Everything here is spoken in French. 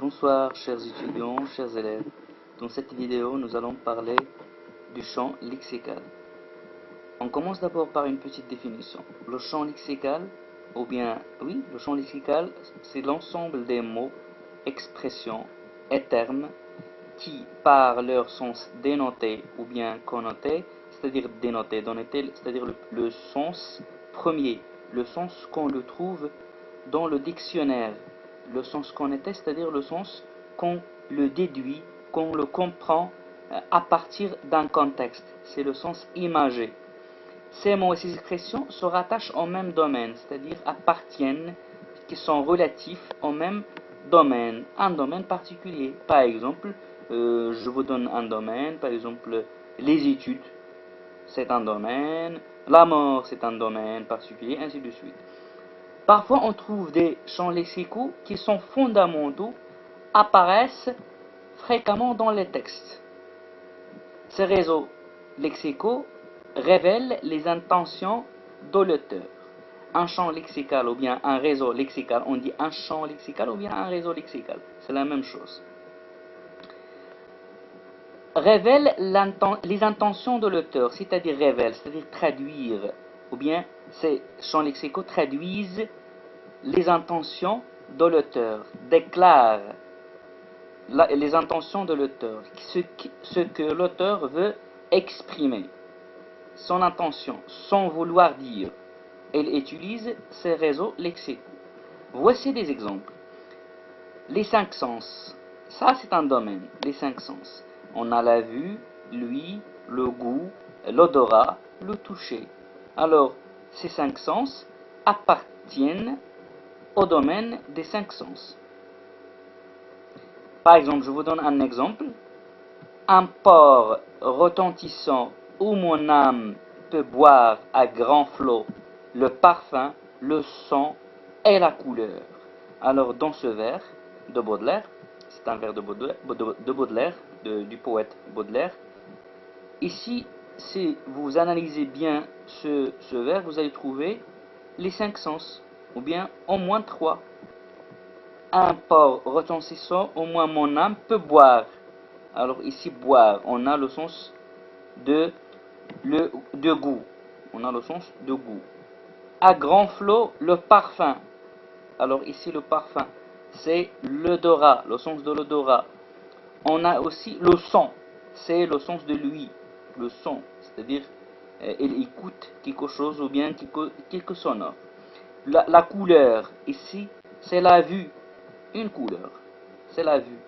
Bonsoir chers étudiants, chers élèves. Dans cette vidéo, nous allons parler du champ lexical. On commence d'abord par une petite définition. Le champ lexical, le champ lexical, c'est l'ensemble des mots, expressions et termes qui, par leur sens dénoté ou bien connoté, c'est-à-dire dénoté, c'est-à-dire le sens premier, le sens qu'on le trouve dans le dictionnaire, le sens connoté, c'est-à-dire le sens qu'on le déduit, qu'on le comprend à partir d'un contexte, c'est le sens imagé. Ces mots et ces expressions se rattachent au même domaine, c'est-à-dire appartiennent, qui sont relatifs au même domaine, un domaine particulier. Par exemple, je vous donne un domaine, par exemple, les études, c'est un domaine, la mort, c'est un domaine particulier, ainsi de suite. Parfois, on trouve des champs lexicaux qui sont fondamentaux, apparaissent fréquemment dans les textes. Ces réseaux lexicaux révèlent les intentions de l'auteur. Un champ lexical ou bien un réseau lexical, on dit un champ lexical ou bien un réseau lexical, c'est la même chose. Révèle les intentions de l'auteur, c'est-à-dire révèle, c'est-à-dire traduire, ou bien ces champs lexicaux traduisent les intentions de l'auteur, déclarent les intentions de l'auteur, ce que l'auteur veut exprimer, son intention, sans vouloir dire. Elle utilise ces réseaux lexicaux. Voici des exemples. Les cinq sens, ça c'est un domaine, les cinq sens. On a la vue, l'ouïe, le goût, l'odorat, le toucher. Alors, ces cinq sens appartiennent au domaine des cinq sens. Par exemple, je vous donne un exemple. Un port retentissant où mon âme peut boire à grands flots le parfum, le son et la couleur. Alors, dans ce vers de Baudelaire, c'est un vers de Baudelaire, du poète Baudelaire. Ici, si vous analysez bien ce vers, vous allez trouver les cinq sens, ou bien au moins trois. Un port retentissant, au moins mon âme peut boire. Alors ici, boire, on a le sens de goût. On a le sens de goût. À grand flot, le parfum. Alors ici, le parfum, c'est l'odorat, le sens de l'odorat. On a aussi le son, c'est le sens de l'ouïe, le son, c'est-à-dire il écoute quelque chose ou bien quelque sonore. La couleur, ici, c'est la vue, une couleur, c'est la vue.